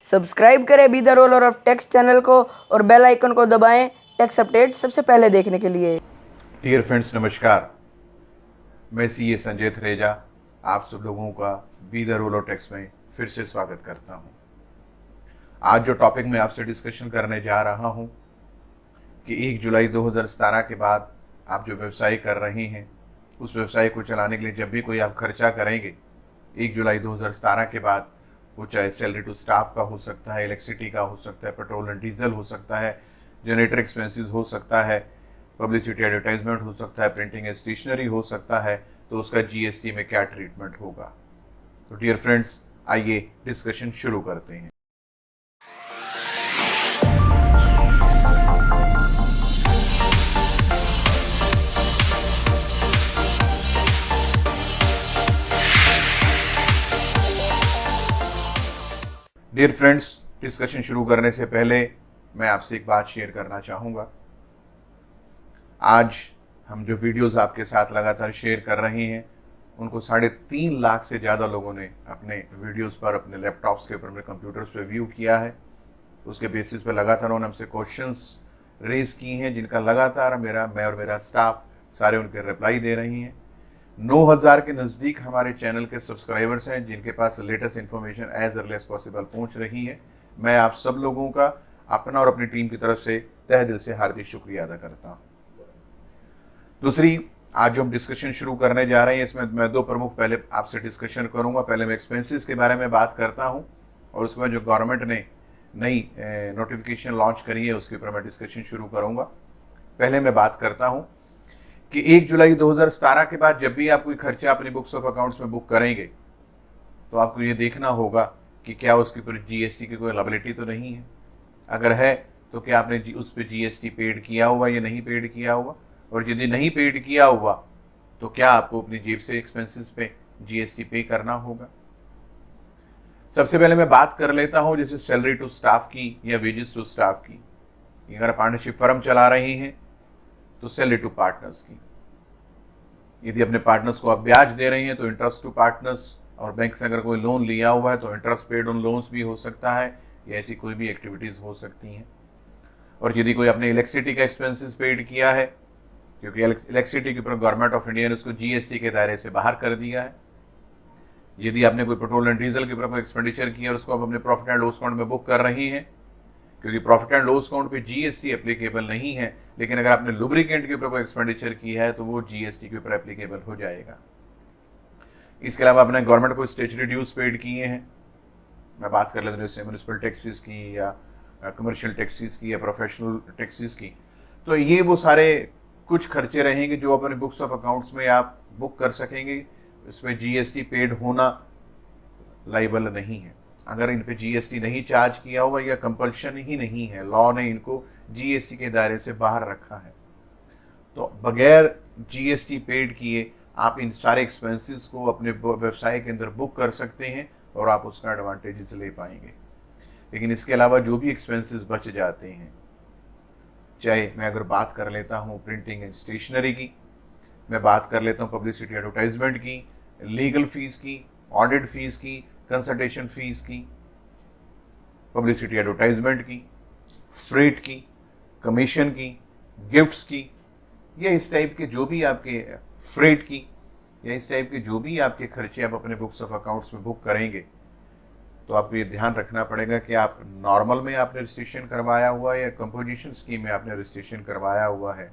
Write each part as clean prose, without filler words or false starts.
Subscribe करें be the roller of text channel को और बेल आइकन को दबाएं टेक्स्ट अपडेट सबसे पहले देखने के लिए। डियर फ्रेंड्स, नमस्कार। मैं सीए संजय थरेजा आप सब लोगों का बी द रोलर टेक्स्ट में फिर से स्वागत करता हूं। आज जो टॉपिक मैं आपसे डिस्कशन करने जा रहा हूं कि 1 जुलाई 2017 के बाद आप जो व्यवसाय कर रहे हैं उस व्यवसाय को चलाने के लिए जब भी कोई आप खर्चा करेंगे 1 जुलाई 2017 के बाद, वो चाहे सैलरी टू स्टाफ का हो सकता है, इलेक्ट्रिसिटी का हो सकता है, पेट्रोल एंड डीजल हो सकता है, जनरेटर एक्सपेंसेस हो सकता है, पब्लिसिटी एडवर्टाइजमेंट हो सकता है, प्रिंटिंग एंड स्टेशनरी हो सकता है, तो उसका जीएसटी में क्या ट्रीटमेंट होगा। तो डियर फ्रेंड्स, आइए डिस्कशन शुरू करते हैं। डियर फ्रेंड्स, डिस्कशन शुरू करने से पहले मैं आपसे एक बात शेयर करना चाहूँगा। आज हम जो वीडियोस आपके साथ लगातार शेयर कर रहे हैं उनको 3.5 लाख से ज़्यादा लोगों ने अपने वीडियोस पर, अपने लैपटॉप्स के ऊपर, अपने कंप्यूटर्स पे व्यू किया है। उसके बेसिस पे लगातार उन्होंने हमसे क्वेश्चंस रेज किए हैं, जिनका लगातार मैं और मेरा स्टाफ सारे उनके रिप्लाई दे रही हैं। 9,000 के नज़दीक हमारे चैनल के सब्सक्राइबर्स हैं जिनके पास latest information as early as possible पहुंच रही है। मैं आप सब लोगों का अपना और अपनी टीम की तरफ से तहे दिल से हार्दिक शुक्रिया अदा करता हूं। दूसरी, आज जो हम डिस्कशन शुरू करने जा रहे हैं इसमें मैं दो प्रमुख पहले आपसे डिस्कशन करूंगा। पहले मैं एक्सपेंसेस के बारे में बात करता हूं और उसके बाद जो गवर्नमेंट ने नई नोटिफिकेशन लॉन्च करी है उसके ऊपर मैं डिस्कशन शुरू करूंगा। पहले मैं बात करता हूं कि 1 जुलाई 2017 के बाद जब भी आप कोई खर्चा अपनी बुक्स ऑफ अकाउंट्स में बुक करेंगे तो आपको ये देखना होगा कि क्या उसके ऊपर जीएसटी की कोई लायबिलिटी तो नहीं है। अगर है तो क्या आपने उस पर जीएसटी पेड किया हुआ या नहीं पेड किया हुआ, और यदि नहीं पेड किया हुआ तो क्या आपको अपनी जेब से एक्सपेंसेस पे जीएसटी पे करना होगा। सबसे पहले मैं बात कर लेता हूं जैसे सैलरी टू स्टाफ की या वेजेस टू स्टाफ की। अगर पार्टनरशिप फर्म चला रहे हैं तो सैलरी टू पार्टनर्स की। यदि अपने पार्टनर्स को आप ब्याज दे रहे हैं तो इंटरेस्ट टू पार्टनर्स, और बैंक से अगर कोई लोन लिया हुआ है तो इंटरेस्ट पेड ऑन लोन्स भी हो सकता है, या ऐसी कोई भी एक्टिविटीज हो सकती हैं। और यदि कोई अपने इलेक्ट्रिसिटी का एक्सपेंसेस पेड किया है, क्योंकि इलेक्ट्रिसिटी के ऊपर गवर्नमेंट ऑफ इंडिया ने उसको जीएसटी के दायरे से बाहर कर दिया है। यदि आपने कोई पेट्रोल एंड डीजल के ऊपर कोई एक्सपेंडिचर किया और उसको आप अपने प्रॉफिट एंड लॉस अकाउंट में बुक कर रही हैं, क्योंकि प्रॉफिट एंड लॉस अकाउंट पे जीएसटी एप्लीकेबल नहीं है, लेकिन अगर आपने लुब्रिकेंट के ऊपर कोई एक्सपेंडिचर किया है तो वो जीएसटी के ऊपर एप्लीकेबल हो जाएगा। इसके अलावा आपने गवर्नमेंट को स्टेचुटरी ड्यूज पेड किए हैं, मैं बात कर लेता हूँ जैसे म्यूनिसिपल टैक्सेस की या कमर्शियल टैक्सेस की या प्रोफेशनल टैक्सेस की, तो ये वो सारे कुछ खर्चे रहेंगे जो अपने बुक्स ऑफ अकाउंट्स में आप बुक कर सकेंगे। इसमें जीएसटी पेड होना लाइबल नहीं है। अगर इन पे जीएसटी नहीं चार्ज किया हुआ या कंपल्शन ही नहीं है, लॉ ने इनको जीएसटी के दायरे से बाहर रखा है, तो बगैर जीएसटी पेड किए आप इन सारे एक्सपेंसेस को अपने व्यवसाय के अंदर बुक कर सकते हैं और आप उसका एडवांटेजेस ले पाएंगे। लेकिन इसके अलावा जो भी एक्सपेंसेस बच जाते हैं, चाहे मैं अगर बात कर लेता हूँ प्रिंटिंग एंड स्टेशनरी की, मैं बात कर लेता हूँ पब्लिसिटी एडवर्टाइजमेंट की, लीगल फीस की, ऑडिट फीस की, कंसल्टेशन फीस की, पब्लिसिटी एडवर्टाइजमेंट की, फ्रेट की, कमीशन की, गिफ्ट्स की, या इस टाइप के जो भी आपके फ्रेट की, या इस टाइप के जो भी आपके खर्चे आप अपने बुक्स ऑफ अकाउंट्स में बुक करेंगे, तो आपको ये ध्यान रखना पड़ेगा कि आप नॉर्मल में आपने रजिस्ट्रेशन करवाया हुआ है या कंपोजिशन स्कीम में आपने रजिस्ट्रेशन करवाया हुआ है।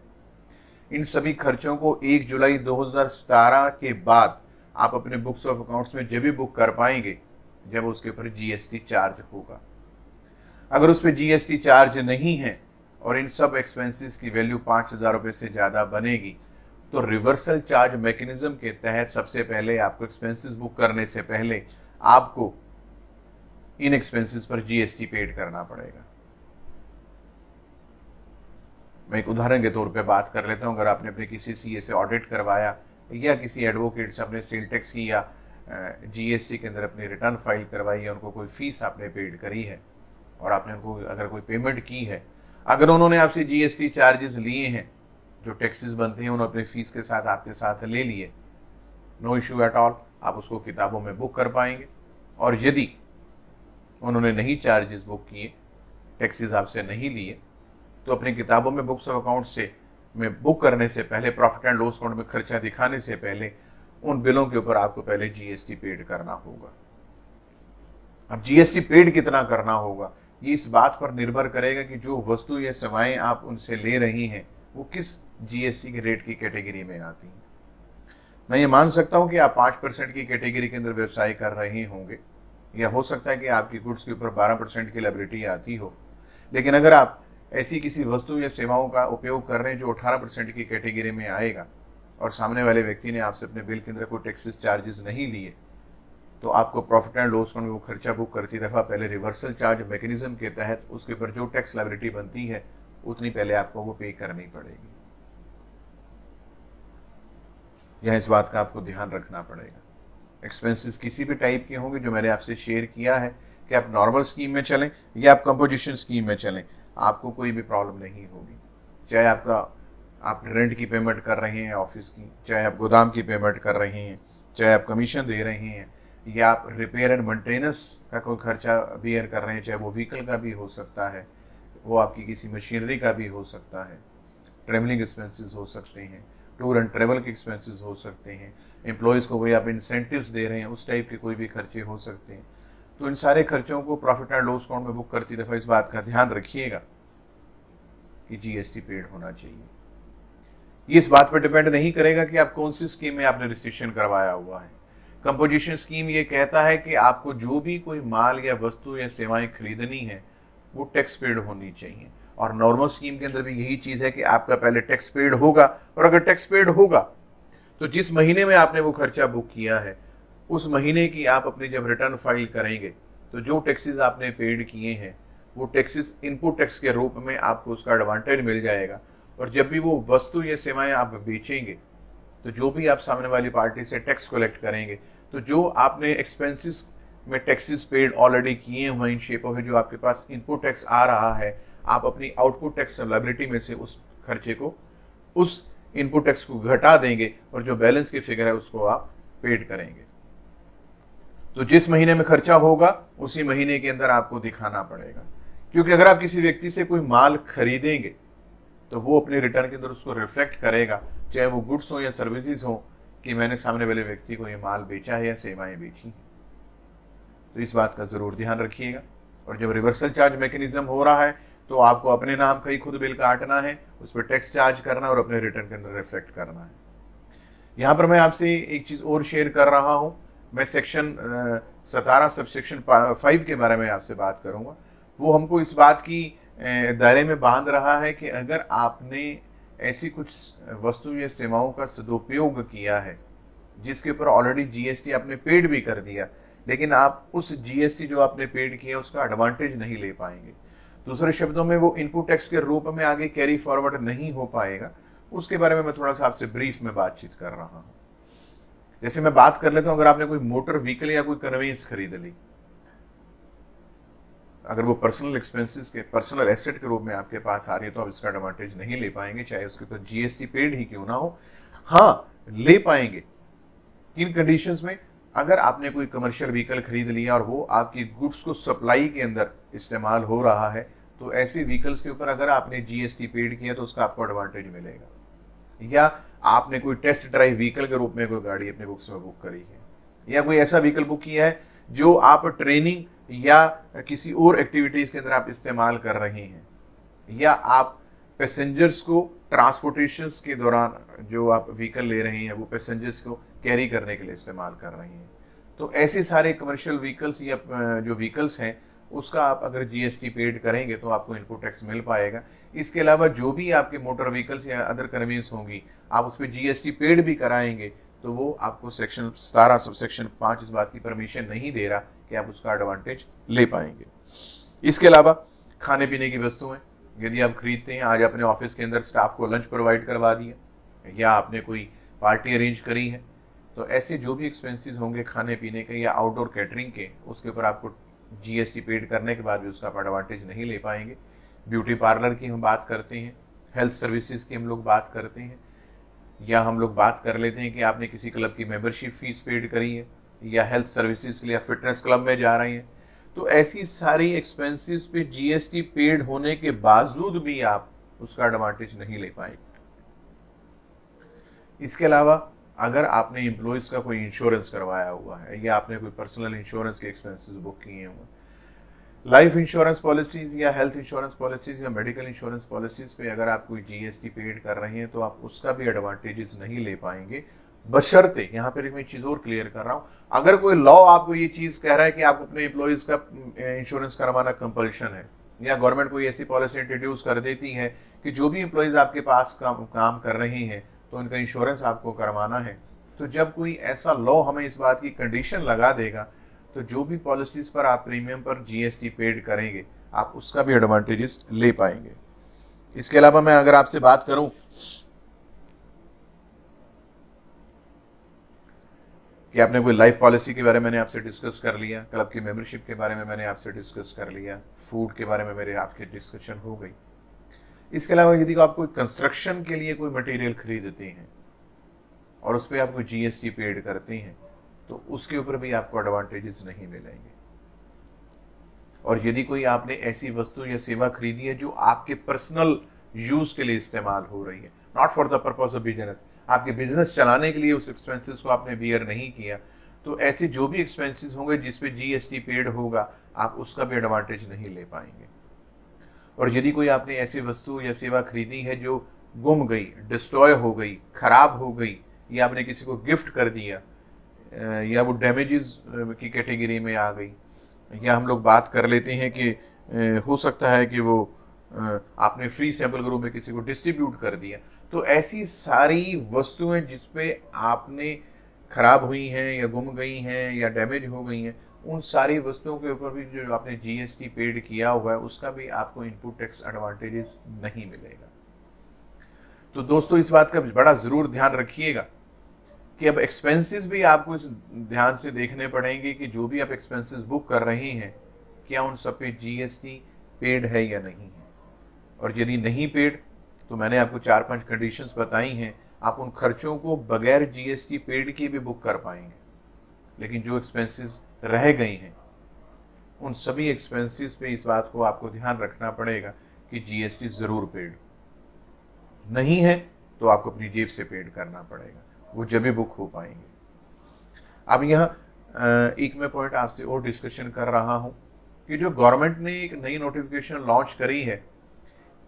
इन सभी खर्चों को 1 जुलाई 2017 के बाद आप अपने बुक्स ऑफ अकाउंट्स में जब भी बुक कर पाएंगे जब उसके ऊपर जीएसटी चार्ज होगा। अगर उस पर जीएसटी चार्ज नहीं है और इन सब एक्सपेंसेस की वैल्यू 5,000 रुपये से ज़्यादा बनेगी तो रिवर्सल चार्ज मैकेनिज्म के तहत सबसे पहले आपको एक्सपेंसेस बुक करने से पहले आपको इन एक्सपेंसेस पर जीएसटी पेड करना पड़ेगा। मैं एक उदाहरण के तौर पे बात कर लेता हूँ। अगर आपने अपने किसी सीए से ऑडिट करवाया या किसी एडवोकेट से अपने सेल टैक्स की या जीएसटी के अंदर अपनी रिटर्न फाइल करवाई है, उनको कोई फीस आपने पेड करी है और आपने उनको अगर कोई पेमेंट की है, अगर उन्होंने आपसे जीएसटी चार्जेस लिए हैं, जो टैक्सेस बनते हैं उन्होंने अपनी फीस के साथ आपके साथ ले लिए, नो इशू एट ऑल, आप उसको किताबों में बुक कर पाएंगे। और यदि उन्होंने नहीं चार्जेस बुक किए, टैक्सेस आपसे नहीं लिए, तो अपनी किताबों में बुक्स ऑफ अकाउंट से में बुक करने से पहले, प्रॉफिट एंड लॉस अकाउंट में खर्चा दिखाने से पहले उन बिलों के ऊपर आपको पहले जीएसटी पेड करना होगा। अब जीएसटी पेड कितना करना होगा ये इस बात पर निर्भर करेगा कि जो वस्तु या सेवाएं आप उनसे ले रही हैं वो किस जीएसटी के रेट की कैटेगरी में आती हैं। मैं ये मान सकता हूं कि आप 5% की कैटेगरी के अंदर व्यवसाय कर रहे होंगे, या हो सकता है कि आपकी गुड्स के ऊपर 12% की लायबिलिटी आती हो, लेकिन अगर आप ऐसी किसी वस्तु या सेवाओं का उपयोग कर रहे हैं जो 18% की कैटेगरी में आएगा और सामने वाले व्यक्ति ने आपसे अपने बिल के अंदर कोई टैक्सेस चार्जेस नहीं लिए, तो आपको प्रॉफिट एंड लॉस अकाउंट में वो खर्चा बुक करती दफा पहले रिवर्सल चार्ज मैकेनिज्म के तहत उसके ऊपर जो टैक्स लायबिलिटी बनती है उतनी पहले आपको वो पे करनी पड़ेगी। यह इस बात का आपको ध्यान रखना पड़ेगा। एक्सपेंसेस किसी भी टाइप के होंगे, जो मैंने आपसे शेयर किया है कि आप नॉर्मल स्कीम में चलें या आप कंपोजिशन स्कीम में चलें, आपको कोई भी प्रॉब्लम नहीं होगी। चाहे आप रेंट की पेमेंट कर रहे हैं ऑफिस की, चाहे आप गोदाम की पेमेंट कर रहे हैं, चाहे आप कमीशन दे रहे हैं, या आप रिपेयर एंड मेंटेनेंस का कोई खर्चा बियर कर रहे हैं, चाहे वो व्हीकल का भी हो सकता है, वो आपकी किसी मशीनरी का भी हो सकता है, ट्रैवलिंग एक्सपेंसेस हो सकते हैं, टूर एंड ट्रैवल के एक्सपेंसेस हो सकते हैं, एम्प्लॉयज़ को कोई आप इंसेंटिव्स दे रहे हैं उस टाइप के कोई भी खर्चे हो सकते हैं। तो इन सारे खर्चों को प्रॉफिट एंड लॉस अकाउंट में बुक करती दफा इस बात का ध्यान रखिएगा कि जीएसटी पेड होना चाहिए। ये इस बात पर डिपेंड नहीं करेगा कि आप कौन सी स्कीम में आपने रजिस्ट्रेशन करवाया हुआ है। कंपोजिशन स्कीम ये कहता है कि आपको जो भी कोई माल या वस्तु या सेवाएं खरीदनी है वो टैक्स पेड होनी चाहिए, और नॉर्मल स्कीम के अंदर भी यही चीज है कि आपका पहले टैक्स पेड होगा, और अगर टैक्स पेड होगा तो जिस महीने में आपने वो खर्चा बुक किया है उस महीने की आप अपनी जब रिटर्न फाइल करेंगे तो जो टैक्सेस आपने पेड किए हैं वो टैक्सेस इनपुट टैक्स के रूप में आपको उसका एडवांटेज मिल जाएगा। और जब भी वो वस्तु या सेवाएं आप बेचेंगे तो जो भी आप सामने वाली पार्टी से टैक्स कलेक्ट करेंगे, तो जो आपने एक्सपेंसेस में टैक्सेस पेड ऑलरेडी किए हुए इन शेप ऑफ जो आपके पास इनपुट टैक्स आ रहा है, आप अपनी आउटपुट टैक्स लायबिलिटी में से उस खर्चे को, उस इनपुट टैक्स को घटा देंगे और जो बैलेंस की फिगर है उसको आप पेड करेंगे। तो जिस महीने में खर्चा होगा उसी महीने के अंदर आपको दिखाना पड़ेगा, क्योंकि अगर आप किसी व्यक्ति से कोई माल खरीदेंगे तो वो अपने रिटर्न के अंदर उसको रिफ्लेक्ट करेगा, चाहे वो गुड्स हो या सर्विसेज हो, कि मैंने सामने वाले व्यक्ति को ये माल बेचा है या सेवाएं बेची हैं। तो इस बात का जरूर ध्यान रखिएगा। और जब रिवर्सल चार्ज मैकेनिज्म हो रहा है तो आपको अपने नाम का ही खुद बिल काटना है, उस पर टैक्स चार्ज करना और अपने रिटर्न के अंदर रिफ्लेक्ट करना है। यहाँ पर मैं आपसे एक चीज और शेयर कर रहा हूँ। मैं सेक्शन 17 सबसेक्शन 5 के बारे में आपसे बात करूंगा। वो हमको इस बात की दायरे में बांध रहा है कि अगर आपने ऐसी कुछ वस्तु या सेवाओं का सदुपयोग किया है जिसके ऊपर ऑलरेडी जीएसटी आपने पेड भी कर दिया, लेकिन आप उस जीएसटी जो आपने पेड किया उसका एडवांटेज नहीं ले पाएंगे, दूसरे शब्दों में वो इनपुट टैक्स के रूप में आगे कैरी फॉरवर्ड नहीं हो पाएगा, उसके बारे में मैं थोड़ा सा आपसे ब्रीफ में बातचीत कर रहा हूं। जैसे मैं बात कर लेता हूं, अगर आपने कोई मोटर व्हीकल या कोई कन्वेंस खरीद ली, अगर वो पर्सनल एक्सपेंसेस के पर्सनल एसेट के रूप में आपके पास आ रही है तो आप इसका एडवांटेज नहीं ले पाएंगे, चाहे उसके ऊपर जीएसटी पेड ही क्यों ना हो। हाँ, ले पाएंगे किन कंडीशंस में? अगर आपने कोई कमर्शियल व्हीकल खरीद लिया और वो आपकी गुड्स को सप्लाई के अंदर इस्तेमाल हो रहा है, तो ऐसे व्हीकल्स के ऊपर अगर आपने जीएसटी पेड किया तो उसका आपको एडवांटेज मिलेगा। या आपने कोई टेस्ट ड्राइव व्हीकल के रूप में कोई गाड़ी अपने बुक्स में बुक करी है, या कोई ऐसा व्हीकल बुक किया है जो आप ट्रेनिंग या किसी और एक्टिविटीज के अंदर आप इस्तेमाल कर रहे हैं, या आप पैसेंजर्स को ट्रांसपोर्टेशन के दौरान जो आप व्हीकल ले रहे हैं वो पैसेंजर्स को कैरी करने के लिए इस्तेमाल कर रहे हैं, तो ऐसे सारे कमर्शियल व्हीकल्स या जो व्हीकल्स हैं उसका आप अगर जीएसटी पेड करेंगे तो आपको इनपुट टैक्स मिल पाएगा। इसके अलावा जो भी आपके मोटर व्हीकल्स या अदर कन्वेंस होंगी आप उस पर जीएसटी पेड भी कराएंगे तो वो आपको सेक्शन 17 सबसेक्शन 5 इस बात की परमिशन नहीं दे रहा कि आप उसका एडवांटेज ले पाएंगे। इसके अलावा खाने पीने की वस्तुएं यदि आप खरीदते हैं, आज अपने ऑफिस के अंदर स्टाफ को लंच प्रोवाइड करवा दिया या आपने कोई पार्टी अरेंज करी है, तो ऐसे जो भी एक्सपेंसेस होंगे खाने पीने के या आउटडोर कैटरिंग के, उसके ऊपर आपको जीएसटी पेड करने के बाद भी उसका आप एडवांटेज नहीं ले पाएंगे। ब्यूटी पार्लर की हम बात करते हैं, हेल्थ सर्विसेज की हम लोग बात करते हैं, या हम लोग बात कर लेते हैं कि आपने किसी क्लब की मेंबरशिप फीस पेड करी है या हेल्थ सर्विसेज के लिए फिटनेस क्लब में जा रहे हैं, तो ऐसी सारी एक्सपेंसेस पे जीएसटी पेड होने के बावजूद भी आप उसका एडवांटेज नहीं ले पाएंगे। इसके अलावा अगर आपने एम्प्लॉयज का कोई इंश्योरेंस करवाया हुआ है या आपने कोई पर्सनल इंश्योरेंस के एक्सपेंसेस बुक किए हुए, लाइफ इंश्योरेंस पॉलिसीज या हेल्थ इंश्योरेंस पॉलिसीज या मेडिकल इंश्योरेंस पॉलिसीज पे अगर आप कोई जीएसटी पेड कर रहे हैं तो आप उसका भी एडवांटेजेस नहीं ले पाएंगे, बशर्ते, यहाँ पर मैं चीज और क्लियर कर रहा हूं, अगर कोई लॉ आपको ये चीज कह रहा है कि आपको अपने एम्प्लॉयज का इंश्योरेंस करवाना कंपल्शन है, या गवर्नमेंट कोई ऐसी पॉलिसी इंट्रोड्यूस कर देती है कि जो भी एम्प्लॉयज आपके पास काम कर रहे हैं तो उनका इंश्योरेंस आपको करवाना है, तो जब कोई ऐसा लॉ हमें इस बात की कंडीशन लगा देगा तो जो भी पॉलिसीज पर आप प्रीमियम पर जीएसटी पेड करेंगे आप उसका भी एडवांटेजेस ले पाएंगे। इसके अलावा मैं अगर आपसे बात करूं कि आपने कोई लाइफ पॉलिसी के बारे में मैंने आपसे डिस्कस कर लिया, क्लब की मेंबरशिप के बारे में मैंने आपसे डिस्कस कर लिया, फूड के बारे में मेरे आपके डिस्कशन हो गई। इसके अलावा यदि आप कोई कंस्ट्रक्शन के लिए कोई मटेरियल खरीदते हैं और उस पर आप कोई जीएसटी पेड करते हैं तो उसके ऊपर भी आपको एडवांटेजेस नहीं मिलेंगे। और यदि कोई आपने ऐसी वस्तु या सेवा खरीदी है जो आपके पर्सनल यूज के लिए इस्तेमाल हो रही है, not for the purpose of business, आपके बिजनेस चलाने के लिए उस एक्सपेंसेस को आपने बियर नहीं किया, तो ऐसे जो भी एक्सपेंसेस होंगे जिसपे जीएसटी पेड होगा आप उसका भी एडवांटेज नहीं ले पाएंगे। और यदि कोई आपने ऐसी वस्तु या सेवा खरीदी है जो गुम गई, डिस्ट्रॉय हो गई, खराब हो गई, या आपने किसी को गिफ्ट कर दिया, या वो डैमेजेस की कैटेगरी में आ गई, या हम लोग बात कर लेते हैं कि हो सकता है कि वो आपने फ्री सैंपल ग्रुप में किसी को डिस्ट्रीब्यूट कर दिया, तो ऐसी सारी वस्तुएं जिसपे आपने खराब हुई हैं या गुम गई हैं या डैमेज हो गई हैं, उन सारी वस्तुओं के ऊपर भी जो आपने जीएसटी पेड किया हुआ है उसका भी आपको इनपुट टैक्स एडवांटेजेस नहीं मिलेगा। तो दोस्तों इस बात का बड़ा जरूर ध्यान रखिएगा कि अब एक्सपेंसेस भी आपको इस ध्यान से देखने पड़ेंगे कि जो भी आप एक्सपेंसेस बुक कर रहे हैं क्या उन सब पे जीएसटी पेड है या नहीं है। और यदि नहीं पेड तो मैंने आपको 4-5 कंडीशंस बताई हैं, आप उन खर्चों को बगैर जीएसटी पेड के भी बुक कर पाएंगे। लेकिन जो एक्सपेंसेस रह गए हैं उन सभी एक्सपेंसेस पे इस बात को आपको ध्यान रखना पड़ेगा कि जीएसटी जरूर पेड, नहीं है तो आपको अपनी जेब से पेड करना पड़ेगा, वो जब भी बुक हो पाएंगे। अब यहाँ एक मैं पॉइंट आपसे और डिस्कशन कर रहा हूं कि जो गवर्नमेंट ने एक नई नोटिफिकेशन लॉन्च करी है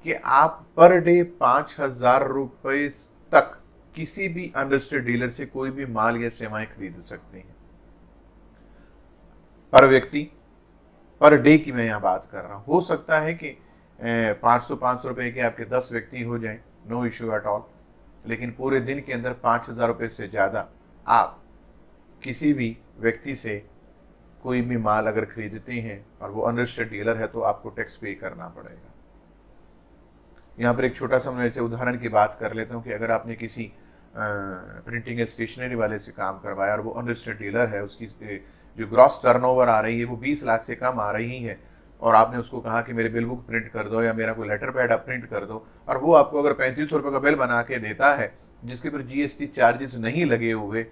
कि आप पर डे 5,000 रुपए तक किसी भी अनरजिस्टर्ड डीलर से कोई भी माल या सेवाएं खरीद सकते हैं। पर व्यक्ति, पर डे की मैं यहां बात कर रहा हूं। हो सकता है कि 500 रुपए के आपके 10 व्यक्ति हो जाएं, नो इश्यू एट ऑल, लेकिन पूरे दिन के अंदर 5,000 रुपए से ज्यादा आप किसी भी व्यक्ति से कोई भी माल अगर खरीदते हैं और वो अनरजिस्टर्ड डीलर है तो आपको टैक्स पे करना पड़ेगा। यहाँ पर एक छोटा सा मैं ऐसे उदाहरण की बात कर लेता हूँ कि अगर आपने किसी प्रिंटिंग या स्टेशनरी वाले से काम करवाया और वो अनरजिस्टर्ड डीलर है, उसकी जो ग्रॉस टर्नओवर आ रही है वो 20 लाख से कम आ रही है, और आपने उसको कहा कि मेरे बिल बुक प्रिंट कर दो या मेरा कोई लेटर पैड आप प्रिंट कर दो, और वो आपको अगर 3500 रुपये का बिल बना के देता है जिसके ऊपर जीएसटी चार्जेस नहीं लगे हुए,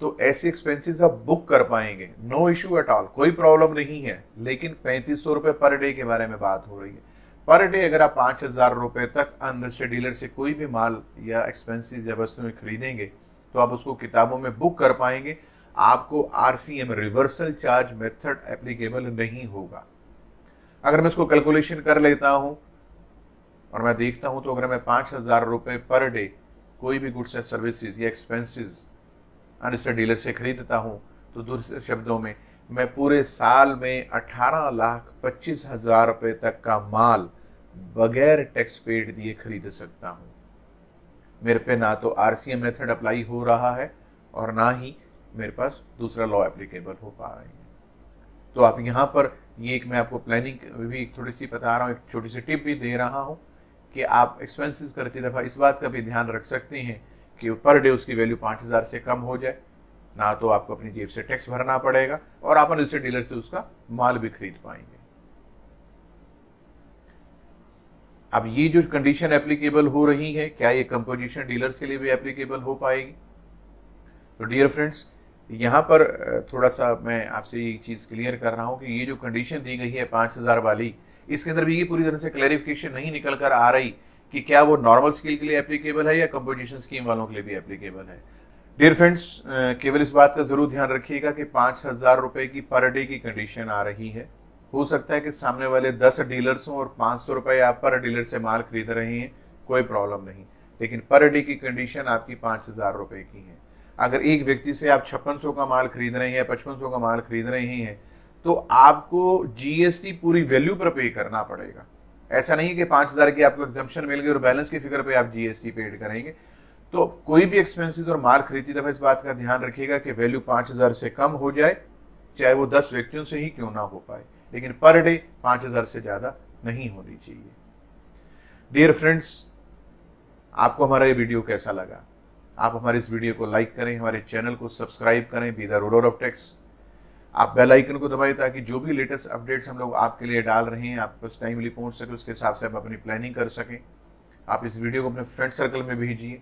तो ऐसे एक्सपेंसेस आप बुक कर पाएंगे, नो इश्यू एट ऑल, कोई प्रॉब्लम नहीं है। लेकिन 3500 रुपये पर डे के बारे में बात हो रही है। पर डे अगर आप 5,000 रुपये तक अनरजिस्टर्ड डीलर से कोई भी माल या एक्सपेंसेस या वस्तुएं खरीदेंगे तो आप उसको किताबों में बुक कर पाएंगे। आपको RCM reversal charge method applicable नहीं होगा। अगर मैं इसको कैलकुलेशन कर लेता हूं और मैं देखता हूं तो अगर मैं 5,000 रुपये पर डे कोई भी गुड्स एंड सर्विसेज या एक्सपेंसेस अनरजिस्टर्ड डीलर से खरीदता हूं तो दूसरे शब्दों में मैं पूरे साल में 18,25,000 रुपये तक का माल बगैर टैक्स पेड दिए खरीद सकता हूं। मेरे पे ना तो आरसीएम मेथड अप्लाई हो रहा है और ना ही मेरे पास दूसरा लॉ एप्लीकेबल हो पा रही है। तो आप यहाँ पर ये एक मैं आपको प्लानिंग भी थोड़ी सी बता रहा हूँ, एक छोटी सी टिप भी दे रहा हूँ कि आप एक्सपेंसेस करती दफ़ा इस बात का भी ध्यान रख सकते हैं कि पर डे उसकी वैल्यू 5,000 से कम हो जाए, ना तो आपको अपनी जेब से टैक्स भरना पड़ेगा और आप अनरजिस्टर्ड डीलर से उसका माल भी खरीद पाएंगे। अब ये जो कंडीशन एप्लीकेबल हो रही है, क्या ये कंपोजिशन डीलर्स के लिए भी एप्लीकेबल हो पाएगी? तो डियर फ्रेंड्स, यहाँ पर थोड़ा सा मैं आपसे ये चीज़ क्लियर कर रहा हूँ कि ये जो कंडीशन दी गई है 5000 वाली, इसके अंदर भी ये पूरी तरह से क्लैरिफिकेशन नहीं निकल कर आ रही कि क्या वो नॉर्मल स्किल के लिए एप्लीकेबल है या कंपोजिशन स्कीम वालों के लिए भी एप्लीकेबल है। डियर फ्रेंड्स, केवल इस बात का जरूर ध्यान रखिएगा कि 5000 रुपए की पर डे की कंडीशन आ रही है। हो सकता है कि सामने वाले 10 डीलर्स हों और 500 रुपए आप पर डीलर से माल खरीद रहे हैं, कोई प्रॉब्लम नहीं, लेकिन पर डे की कंडीशन आपकी 5000 रुपए की है। अगर एक व्यक्ति से आप 5600 का माल खरीद रहे हैं, 5500 का माल खरीद रहे हैं, तो आपको जीएसटी पूरी वैल्यू पर पे करना पड़ेगा। ऐसा नहीं है कि 5000 की आपको एग्जम्पशन मिल गई और बैलेंस की फिगर पे आप जीएसटी पेड करेंगे। तो कोई भी एक्सपेंसेस और माल खरीदती दफा इस बात का ध्यान रखिएगा कि वैल्यू 5000 से कम हो जाए, चाहे वो 10 व्यक्तियों से ही क्यों ना हो पाए, लेकिन पर डे 5000 से ज्यादा नहीं होनी चाहिए। डियर फ्रेंड्स, आपको हमारा ये वीडियो कैसा लगा? आप हमारे इस वीडियो को लाइक करें, हमारे चैनल को सब्सक्राइब करें, be the ruler of tax. आप बेल आइकन को दबाएं ताकि जो भी लेटेस्ट अपडेट्स हम लोग आपके लिए डाल रहे हैं आप बस टाइमली पहुंच सके, उसके हिसाब से आप अपनी प्लानिंग कर सकें। आप इस वीडियो को अपने फ्रेंड सर्कल में भेजिए।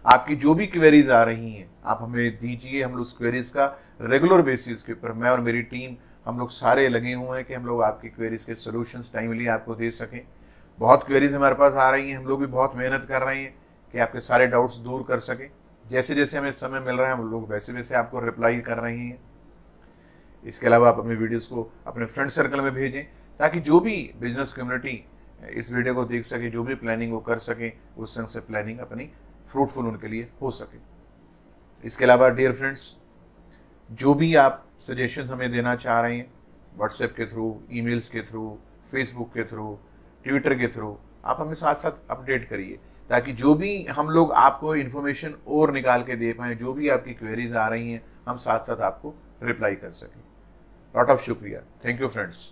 आपकी जो भी क्वेरीज आ रही हैं आप हमें दीजिए। हम लोग उस क्वेरीज का रेगुलर बेसिस के ऊपर, मैं और मेरी टीम, हम लोग सारे लगे हुए हैं कि हम लोग आपकी क्वेरीज के सोल्यूशंस टाइमली आपको दे सकें। बहुत क्वेरीज हमारे पास आ रही हैं, हम लोग भी बहुत मेहनत कर रहे हैं कि आपके सारे डाउट्स दूर कर सकें। जैसे जैसे हमें समय मिल रहा है हम लोग वैसे वैसे आपको रिप्लाई कर रहे हैं। इसके अलावा आप अपने वीडियोस को अपने फ्रेंड सर्कल में भेजें ताकि जो भी बिजनेस कम्युनिटी इस वीडियो को देख सके, जो भी प्लानिंग वो कर सके, उस संग से प्लानिंग अपनी फ्रूटफुल उनके लिए हो सके। इसके अलावा डियर फ्रेंड्स, जो भी आप सजेशंस हमें देना चाह रहे हैं व्हाट्सएप के थ्रू, ईमेल्स के थ्रू, फेसबुक के थ्रू, ट्विटर के थ्रू, आप हमें साथ साथ अपडेट करिए ताकि जो भी हम लोग आपको इन्फॉर्मेशन और निकाल के दे पाएँ, जो भी आपकी क्वेरीज आ रही हैं हम साथ साथ आपको रिप्लाई कर सकें। लॉट ऑफ शुक्रिया। Thank you friends.